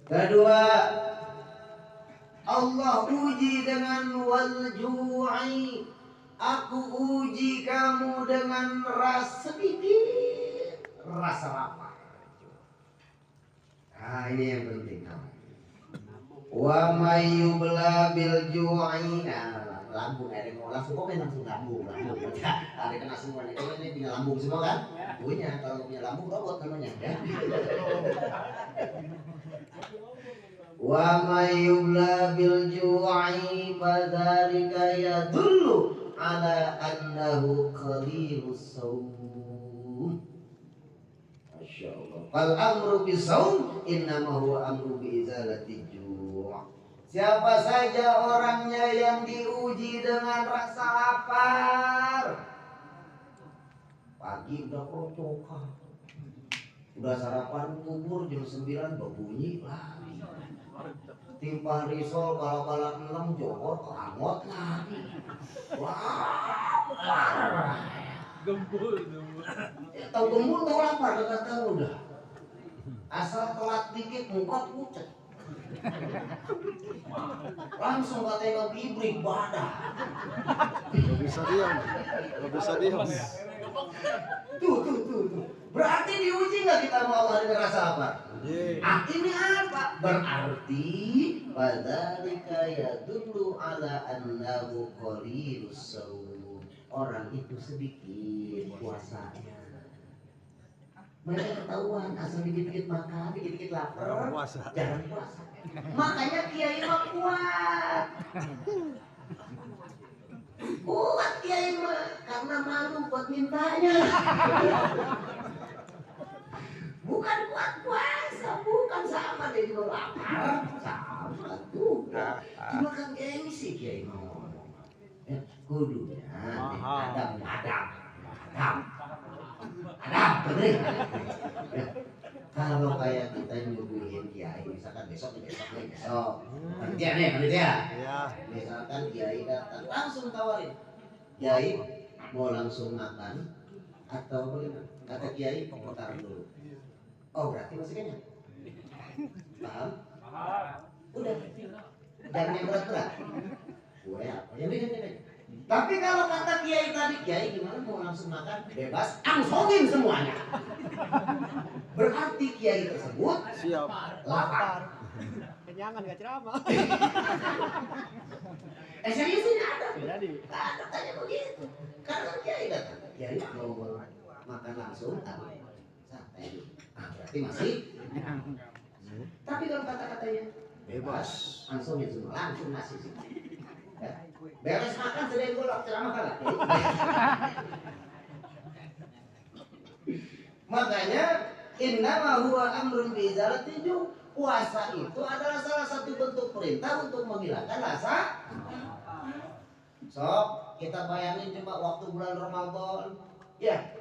Kedua, Allah uji dengan wal ju'i. Aku uji kamu dengan rasa sedikit rasa lapar. Nah ini yang penting kamu. Wa may yubla bil ju'i. Nah, lambung ada mau langsung komen langsung lambung. Ada kena semua nih. Ini punya lambung semua kan? Punya, kalau punya lambung robot namanya ya. Wa may yubla bil ju'i fadzalika yadullu ala annahu qalilus saum. Masyaallah. Fal amru bisaum innama huwa amru bi izalati ju'. Siapa saja orangnya yang diuji dengan rasa lapar. Pagi udah krocokan. Udah sarapan bubur jam 9 berbunyi lagi. Timpa risol bala-bala 6 johor kelangot lagi. Wah, Gembul. tahu gembul tahu lapar kata udah. Asal telat dikit muka pucat. Langsung katanya ngibrik badan. Gak bisa diam. Tuh. Berarti diuji nggak kita sama Allah dengan rasa lapar? Ah, ini apa? Berarti fadzalika yadullu ala annahu qalilus saum. Orang itu sedikit puasanya. Mereka ketahuan asal dikit-dikit makan, dikit-dikit lapar, jangan puasa. Makanya kiai mah kuat. Kuat kiai mah karena malu buat mintanya. Bukan kuat puasa, bukan sama dia juga lapar, sama tuh. Cuma kan gengsi kiai mau ngomong. Kudunya adab, bener. Kalau kayak kita nyuguhin kiai, misalkan besok. Panitia nih, panitia. Misalkan kiai datang, langsung tawarin. Kiai mau langsung makan atau bagaimana? Kata kiai, bentar dulu. Oh berarti masih kenyang. Paham? Udah. Jangan yang berat-berat. Gue apa? Yang ringan. Tapi kalau kata kiai tadi, kiai gimana mau langsung makan? Bebas, angsongin semuanya. Berarti kiai tersebut Siap. lapar. Kenyangan gak ceramah. Serius ini ada. Jadi. Ada tanya begitu. Karena kiai datang, kiai mau makan langsung, santai. Berarti masih. Tapi kalau kata-katanya bebas, langsungin semua, langsung nasi sih. Beres makan sedang golok ceramah kalah. Makanya innama huwa amrun bi izalati ju'. Puasa itu adalah salah satu bentuk perintah untuk menghilangkan rasa. Sok kita bayangin coba waktu bulan Ramadan. Ya.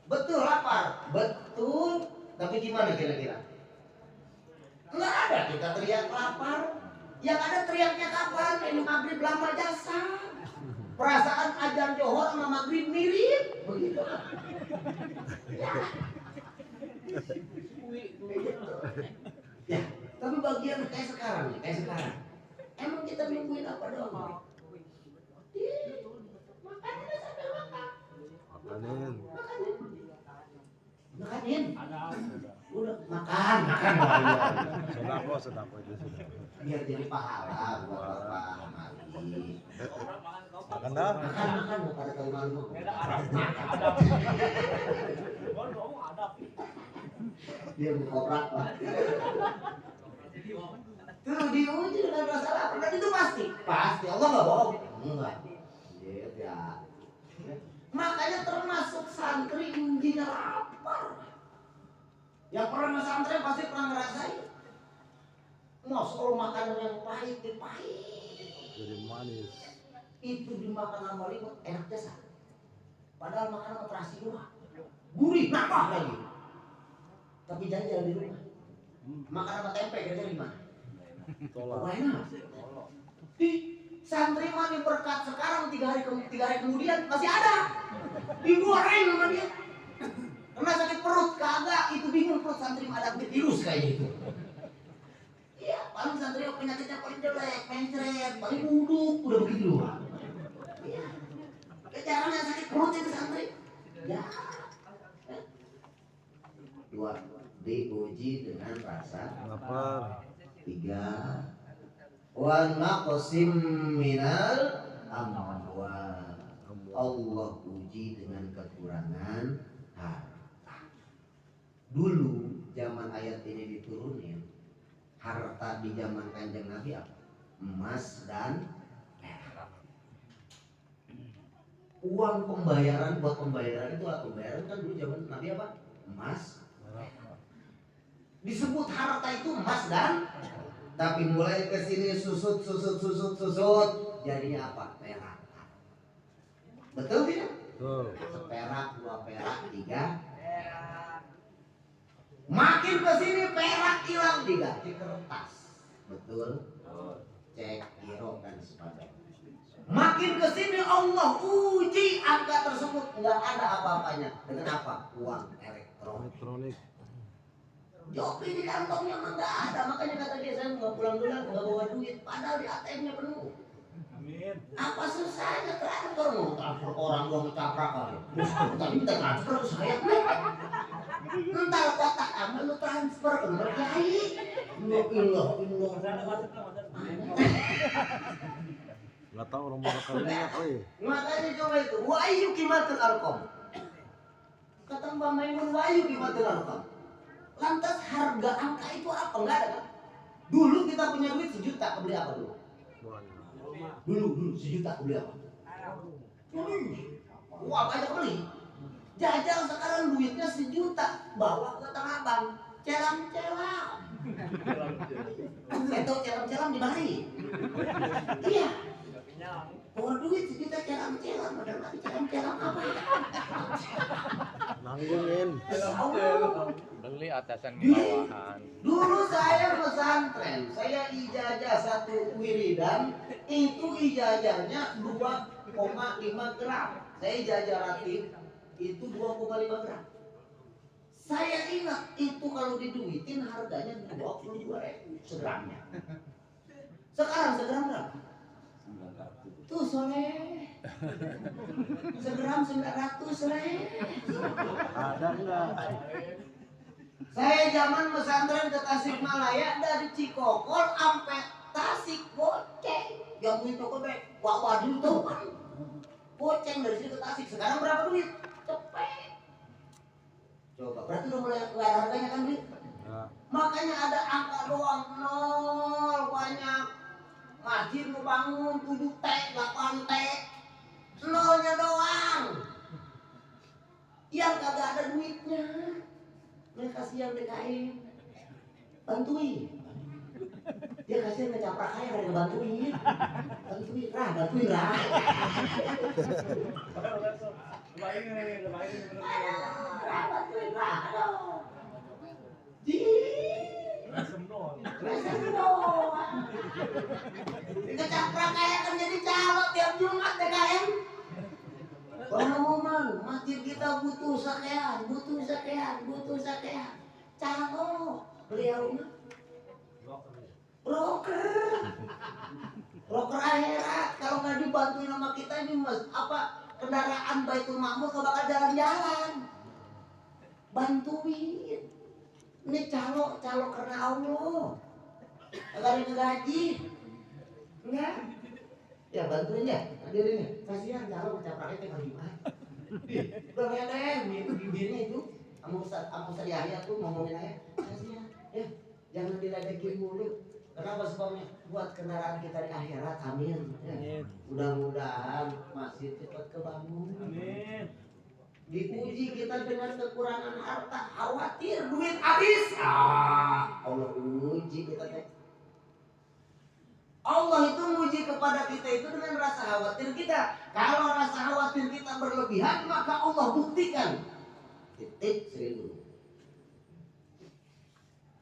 Betul lapar, betul. Tapi gimana kira-kira? Enggak ada kita teriak lapar. Yang ada teriaknya kapan? Ini maghrib lama jasa. Perasaan ajan johor sama maghrib mirip. Begitu. Ya. Ya, tapi bagian kayak sekarang nih, emang kita mingguin apa doang? Makanin sampai makan. Makanin. Udah makan. Sedako itu sudah. Biar jadi pahala buat bapak mari. Makan dah. Makan pada tahun lalu. Dia berkoprak pak. Tuh diuji dengan rasa lapar dan itu pasti Allah nggak bohong. Enggak. Ya. Makanya termasuk santri ujinya lapar. Yang pernah santri pasti pernah ngerasain. Kalau makanan yang pahit. Jadi manis. Itu dimakan sama liwat enak jasa. Padahal makanan operasi doang. Gurih, nambah lagi. Tapi jajal di rumah. Makan sama tempe kira-kira gimana? Tolak. Enak. Di santri mah nih berkat sekarang 3 hari kemudian masih ada. Digoreng sama dia. Karena sakit perut kagak, itu bingung perut santri mah ada virus kayaknya itu. Iya, paling santri penyakitnya paling jelek, mencret, paling buduk, udah begitu doang. Iya. Jarang yang sakit perut itu santri. Ya. Dua, diuji dengan rasa Lapar. 3 wa naqsim minal amwal. Allah uji dengan kekurangan harta. Dulu zaman ayat ini diturunin, harta di zaman Kanjeng Nabi apa? Emas dan perak. Uang pembayaran buat pembayaran itu apa? Pembayaran kan dulu zaman Nabi apa? Emas. Disebut harta itu emas dan, tapi mulai ke sini susut jadinya apa? Perak. Betul tidak? Tuh. Seperak, 2 perak, 3. Makin ke sini perak hilang diganti kertas. Betul? Cek, giro dan sebagainya. Makin ke sini Allah uji angka tersebut nggak ada apa-apanya. Dengan apa? Uang elektronik. Joki di kantongnya mah nggak ada, makanya kata dia saya nggak pulang dulu, nggak bawa duit, padahal di ATM-nya penuh. Amin. Apa susahnya transfer, mau transfer orang gua ngecaprak kali. Tadi kita transfer ke saya. Entar kotak amal lu transfer ke nomor kiai. Ilah. Nggak tahu nomor rekeningnya kali. Makanya coba itu, wahyu kimatul arkom. Kata Mbak Maimun, wahyu kimatul arkom. Lantas harga angka itu apa? Enggak ada kan? Dulu kita punya duit 1 juta, beli apa dulu? Dulu 1 juta beli apa? Wah banyak beli. Jajal sekarang duitnya 1 juta, bawa ke Tanah Abang, celam-celam. Saya tahu celam-celam di Bali. Iya. Bawa duit 1 juta celam-celam, padahal nanti celam-celam apa? Nanggungin. Beli atasan bawahan. Dulu saya pesantren, saya ijazah 1 wiridan, itu ijazahnya 2,5 gram. Saya ijazah ratib itu 2,5 gram. Saya ingat itu kalau diduitin harganya 22.000 segramnya. Sekarang segram berapa? Tuh soleh. Segram 900 soleh. Ada enggak? Saya zaman pesantren ke Tasikmalaya dari Cikokol sampai Tasik goceng. Yang punya toko deh, Wak Wadi itu kan goceng dari sini ke Tasik. Sekarang berapa duit? Cepet. Coba, berarti udah mulai nggak ada harganya kan duit? Ya. Makanya ada angka doang, 0 banyak. Masjid lu bangun 7T, 8T, 0-nya doang. Yang kagak ada duitnya. Mereka kasihan DKM, bantuin. Dia kasihan ngecaprak kaya, ada yang bantuin. Bantuin rah. Bantuin rah dong. Resem doang. Ngecaprak kaya kan jadi calon tiap Jumat DKM. Pengumuman, masjid kita butuh sekian. Calo, beliau broker akhirat. Kalau nggak dibantuin sama kita ini mas, kendaraan Baitul Ma'mur nggak bakal jalan-jalan. Bantuin. Ini calo karena Allah. Nggak ada yang gaji, enggak? Ya bantuin ya, hadirin ya. Kasihan calo ngecapraknya kayak gimana? Udah ngeleng, itu bibirnya itu. Kamu Ustaz Yahya tuh ngomongin aja. Kasihan, ya jangan diledekin mulu. Kenapa sebabnya? Buat kendaraan kita di akhirat, amin. Ya. Mudah-mudahan masih cepat kebangun. Amin. Diuji kita dengan kekurangan harta, khawatir duit habis. Allah uji kita teh. Allah itu menguji kepada kita itu dengan rasa khawatir kita. Kalau rasa khawatir kita berlebihan, maka Allah buktikan. Titik 1000.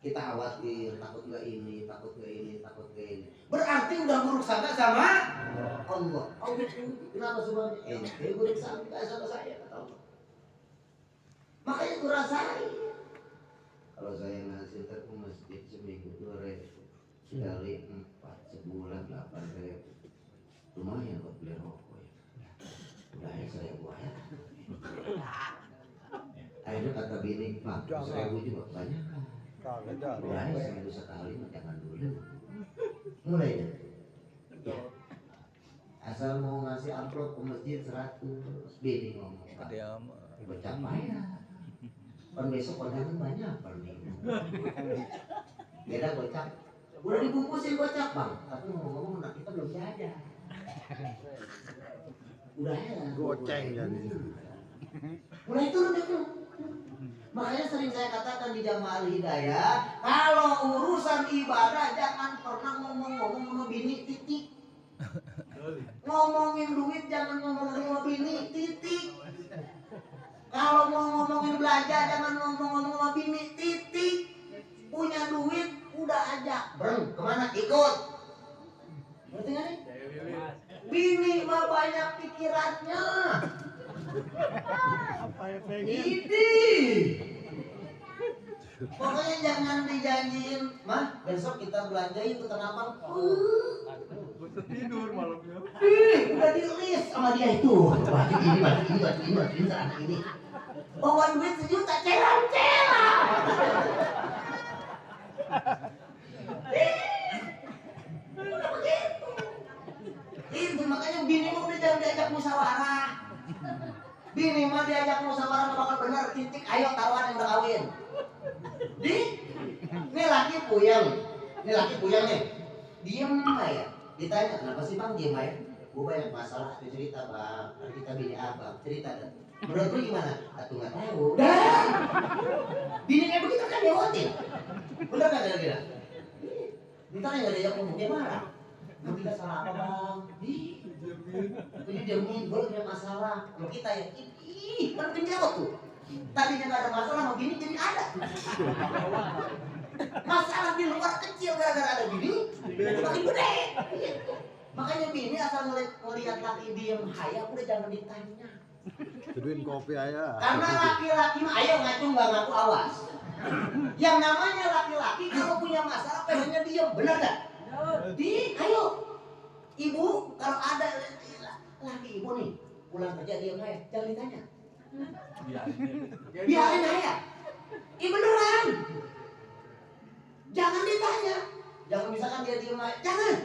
kita khawatir, takut gak ini, takut gak ini, takut gak ini. Berarti udah buruk sangka sama Allah. Allah kenapa semuanya? Ente buruk sangka sama saya, kata Allah. Makanya gue rasain. Kalau saya ngasih ke masjid seminggu 2.000, sekali 4, sebulan 8.000, lumayan buat beli rokok ya. Udah ya saya buat. Akhirnya kata bini, Pak, 1.000 juga banyak kan. Udah ya seminggu sekali, jangan dulu. Mulai ya. Asal mau ngasih amplop ke masjid 100, bini ngomong, Pak, gocap aja. Kan besok kondangan banyak nih. Beda gocap. Udah dibungkusin gocap, Bang. Tapi ngomong-ngomong anak kita belum jajan. Udah ya. Goceng jadi. Mulai turun itu. Makanya sering saya katakan di Jamaah Hidayah, kalau urusan ibadah jangan pernah ngomong-ngomong sama bini, titik. Ngomongin duit jangan ngomong sama bini, titik. Kalau mau ngomongin belajar jangan ngomong-ngomong sama bini, titik. Punya duit udah aja, Breng, kemana? Ikut. Ngerti gak nih? Bini mah banyak pikirannya. Apa yang pengen? Ini. Pokoknya jangan dijanjiin, Mah, besok kita belanja yuk ke Tanah Abang. Tidur malamnya. Udah di list sama dia itu. Baju ini, anak ini. Bawa duit 1 juta, celang-celang. Udah begitu. Itu makanya bini mah udah jangan diajak musyawarah. Bini mah diajak musyawarah nggak bakal bener, titik. Ayo taruhan yang udah kawin. Ini laki puyeng nih. Diem ya. Ditanya kenapa sih Bang diem ya? Gue banyak masalah, cerita Bang. Kita bini abang, cerita dan menurut lu gimana? Aku nggak tahu. Dan bini kayak begitu kan diawatin. Bener nggak kira-kira? Ditanya nggak diajak ngomong, dia marah. Mau kita salah apa Bang? Ini diemin, gue punya masalah. Kalau kita ya, kan penjawab tuh. Tadinya nggak ada masalah, mau bini jadi ada. Masalah di luar kecil gara-gara ada bini, jadi makin gede. Makanya bini asal ngelihat laki diem hayang udah jangan ditanya. Teduhin kopi aja. Karena laki-laki mah ayo ngaku nggak ngaku awas. Yang namanya laki-laki kalau punya masalah pengennya diem, benar nggak? Ayo ibu kalau ada laki ibu nih pulang kerja diem aja, jangan ditanya. Biarin aja. Beneran. Jangan ditanya. Jangan misalkan dia diem aja, jangan.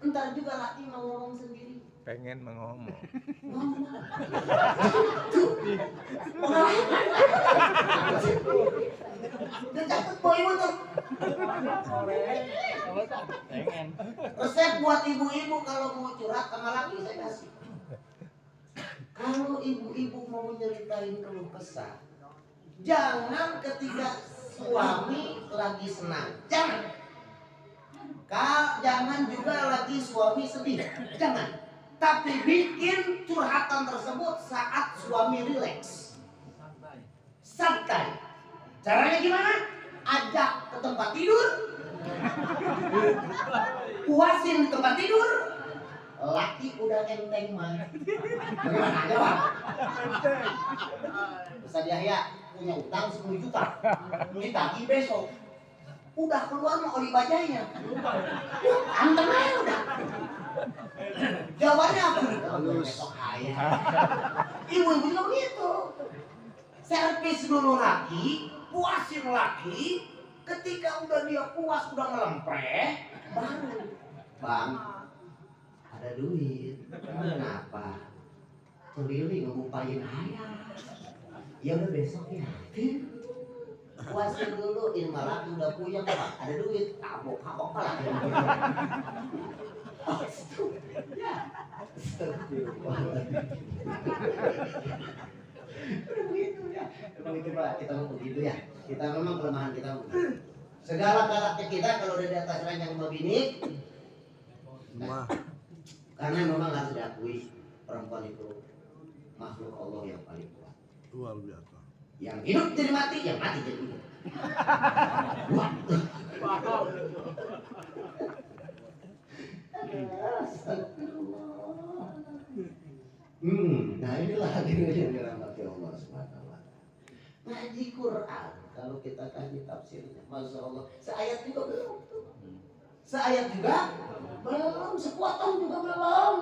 Entar juga laki mau ngomong sendiri. Pengen ngomong. Udah catat boy tuh. Pengen. Resep buat ibu-ibu kalau mau curhat sama laki saya kasih. Kalau ibu-ibu mau nyeritain keluh kesah, jangan ketika suami lagi senang, jangan. Jangan juga lagi suami sedih, jangan. Tapi bikin curhatan tersebut saat suami rileks, santai. Caranya gimana? Ajak ke tempat tidur, puasin di tempat tidur. Laki udah enteng mah. Bagaimana aja Bang? Ustaz Yahya punya utang 10 juta. Ditagih besok. Udah keluar mau oli bajanya. Antem aja udah. Jawabannya apa? Besok kaya. Ibu-ibu juga begitu. Servis dulu laki, puasin laki. Ketika udah dia puas, udah ngelempreh, baru Bang, ada duit. Kenapa? Keliling ngebupain ayam. Ya udah besok ya. Puasin dulu, ini malah udah puyeng Pak. Ada duit, kapok lah. Begitu ya. Begitu Pak, kita mau begitu ya. Kita memang kelemahan kita. Segala karakter kita kalau udah di atas ranjang bini, nah, karena memang harus diakui perempuan itu makhluk Allah yang paling kuat. Luar biasa. Yang hidup jadi mati, yang mati jadi hidup. Paham. Nah inilah hadirin yang dirahmati Allah Subhanahu wa taala. Ngaji Quran kalau kita kaji tafsirnya, Masya Allah, seayat juga belum tuh. Seayat juga belum, sepotong juga belum.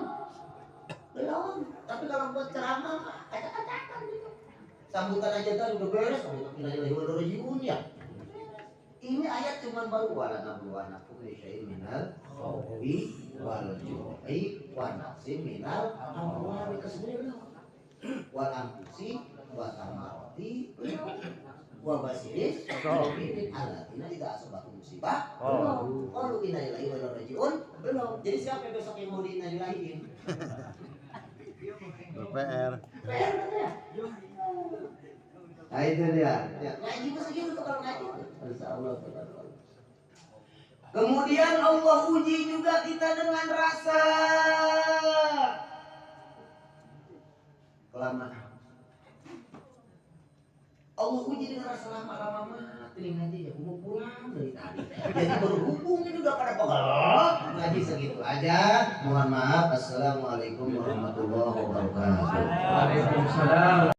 Belum. Tapi kalau buat ceramah acak-acakan gitu. Sambutan aja tadi udah beres, Bismillahirrahmanirrahim ya. Ini ayat cuma baru wala nabluwanakum bi syai'in minal khawfi wal ju'i wa naqsin minal amwali kasbir wal anfusi wa thamarati wa basiris mu'minin alladzina idza asabatum musibah qalu inna lillahi wa inna ilaihi raji'un. Belum. Jadi siapa yang besok yang mau dinailahin? PR. PR katanya. Nah itu dia. Ya, ngaji itu segitu tuh kalau ngaji. Insyaallah. Kemudian Allah uji juga kita dengan rasa kelamaan. Allah uji dengan rasa lama-lama mati ngaji ya mau pulang dari tadi. Jadi berhubung itu udah pada pegel. Ngaji segitu aja. Mohon maaf. Assalamualaikum warahmatullahi wabarakatuh. Waalaikumsalam.